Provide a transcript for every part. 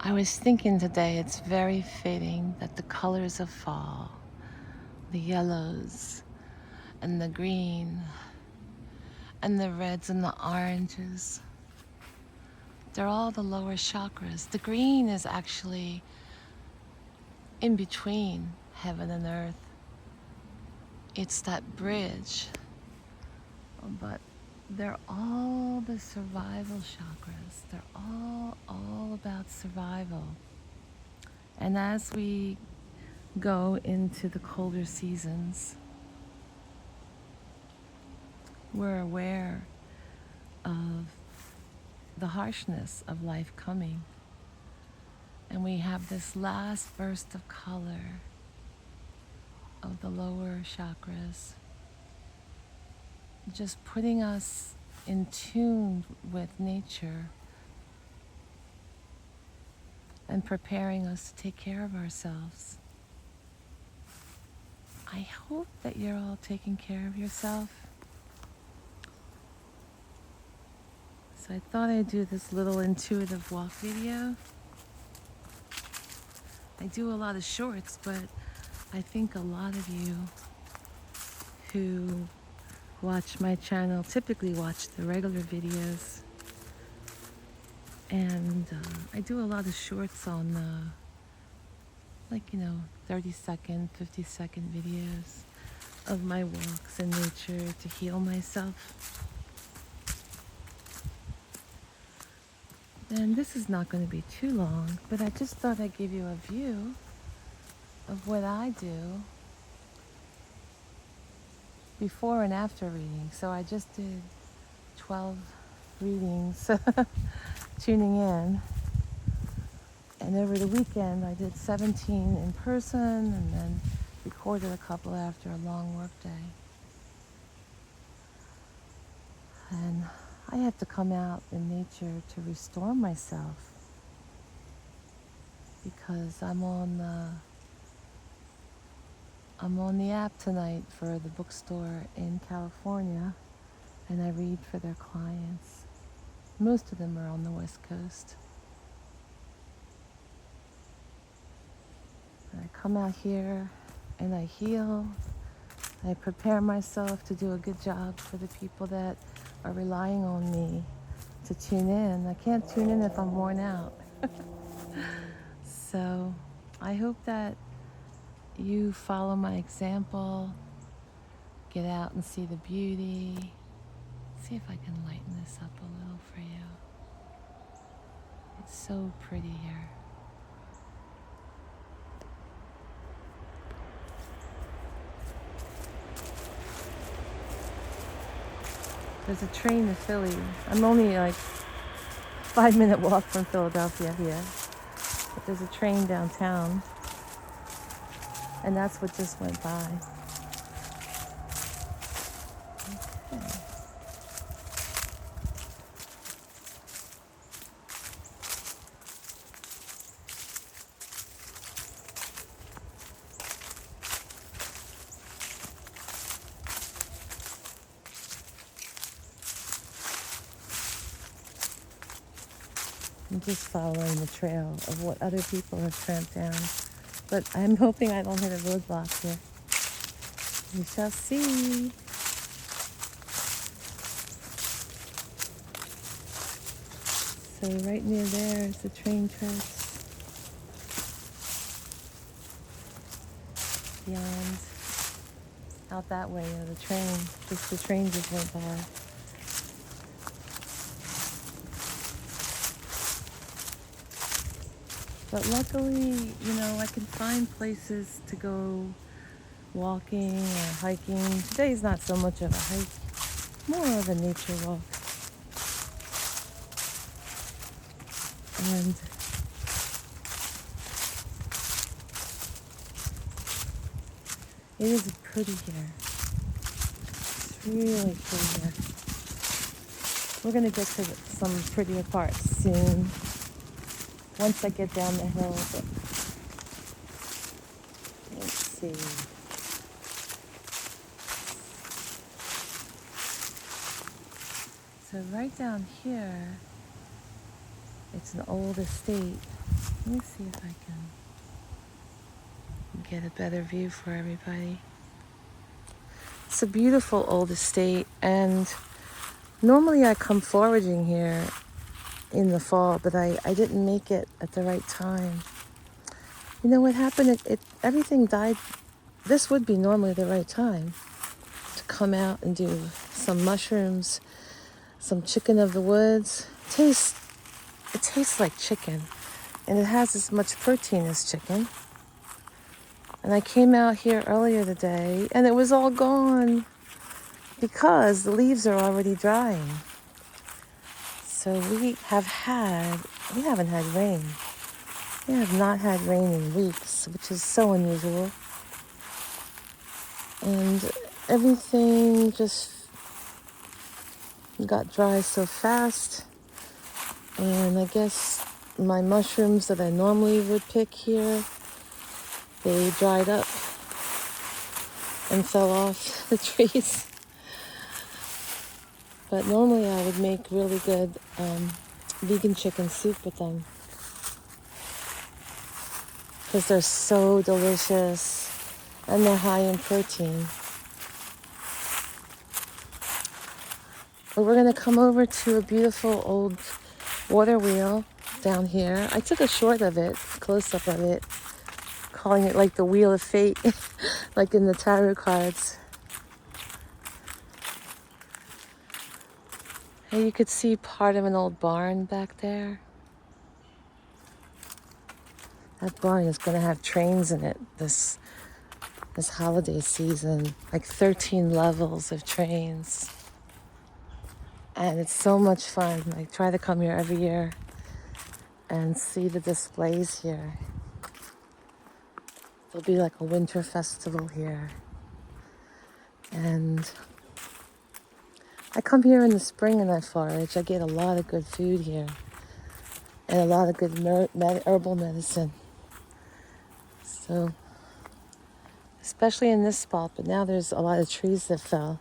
I was thinking today it's very fitting that the colors of fall, the yellows and the green and the reds and the oranges, they're all the lower chakras. The green is actually in between heaven and earth. It's that bridge, but they're all the survival chakras. They're all about survival. And as we go into the colder seasons, we're aware of the harshness of life coming. And we have this last burst of color of the lower chakras, just putting us in tune with nature and preparing us to take care of ourselves. I hope that you're all taking care of yourself. So I thought I'd do this little intuitive walk video. I do a lot of shorts, but I think a lot of you who watch my channel typically watch the regular videos. And I do a lot of shorts on 30-second, 50-second videos of my walks in nature to heal myself. And this is not going to be too long, but I just thought I'd give you a view of what I do before and after reading. So I just did 12 readings tuning in. And over the weekend I did 17 in person and then recorded a couple after a long work day. And I have to come out in nature to restore myself because I'm on the app tonight for the bookstore in California, and I read for their clients. Most of them are on the West Coast. And I come out here and I heal. I prepare myself to do a good job for the people that are relying on me to tune in. I can't tune in if I'm worn out. So I hope that you follow my example, get out and see the beauty. See if I can lighten this up a little for you. It's so pretty here. There's a train to Philly. I'm only like 5-minute walk from Philadelphia here. But there's a train downtown. And that's what just went by. Okay. I'm just following the trail of what other people have tramped down. But I'm hoping I don't hit a roadblock here. We shall see. So right near there is the train tracks. Beyond, out that way, the train just went by. But luckily, I can find places to go walking or hiking. Today's not so much of a hike, more of a nature walk. And it is pretty here. It's really pretty here. We're going to get to some prettier parts soon. Once I get down the hill, but let's see. So right down here It's an old estate. Let me see if I can get a better view for everybody. It's a beautiful old estate, and normally I come foraging here in the fall, but I didn't make it at the right time. You know what happened? Everything died. This would be normally the right time to come out and do some mushrooms, some chicken of the woods. It tastes like chicken, and it has as much protein as chicken. And I came out here earlier today, and it was all gone because the leaves are already drying. So we haven't had rain. We have not had rain in weeks, which is so unusual. And everything just got dry so fast. And I guess my mushrooms that I normally would pick here, they dried up and fell off the trees. But normally I would make really good vegan chicken soup with them, because they're so delicious and they're high in protein. But we're going to come over to a beautiful old water wheel down here. I took a short of it, close-up of it, calling it like the Wheel of Fate, like in the tarot cards. And you could see part of an old barn back there. That barn is going to have trains in it this holiday season, like 13 levels of trains. And it's so much fun. I try to come here every year and see the displays here. There'll be like a winter festival here. And I come here in the spring and I forage. I get a lot of good food here and a lot of good herbal medicine. So, especially in this spot, but now there's a lot of trees that fell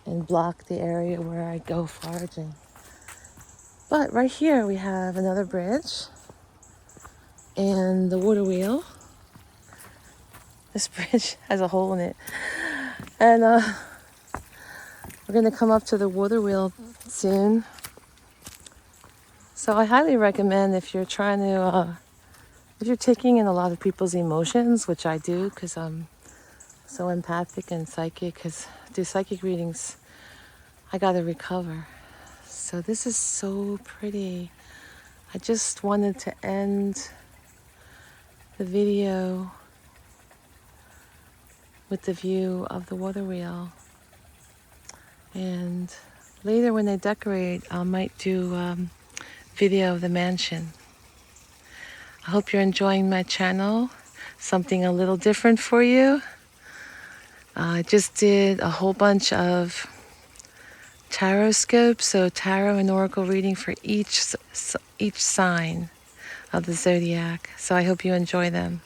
and block the area where I go foraging. But right here we have another bridge and the water wheel. This bridge has a hole in it. And we're going to come up to the water wheel soon. So I highly recommend, if you're trying to, if you're taking in a lot of people's emotions, which I do because I'm so empathic and psychic, because I do psychic readings, I got to recover. So this is so pretty. I just wanted to end the video with the view of the water wheel. And later when they decorate, I might do video of the mansion. I hope you're enjoying my channel. Something a little different for you. I just did a whole bunch of tarot scopes, so tarot and oracle reading for each sign of the zodiac. So I hope you enjoy them.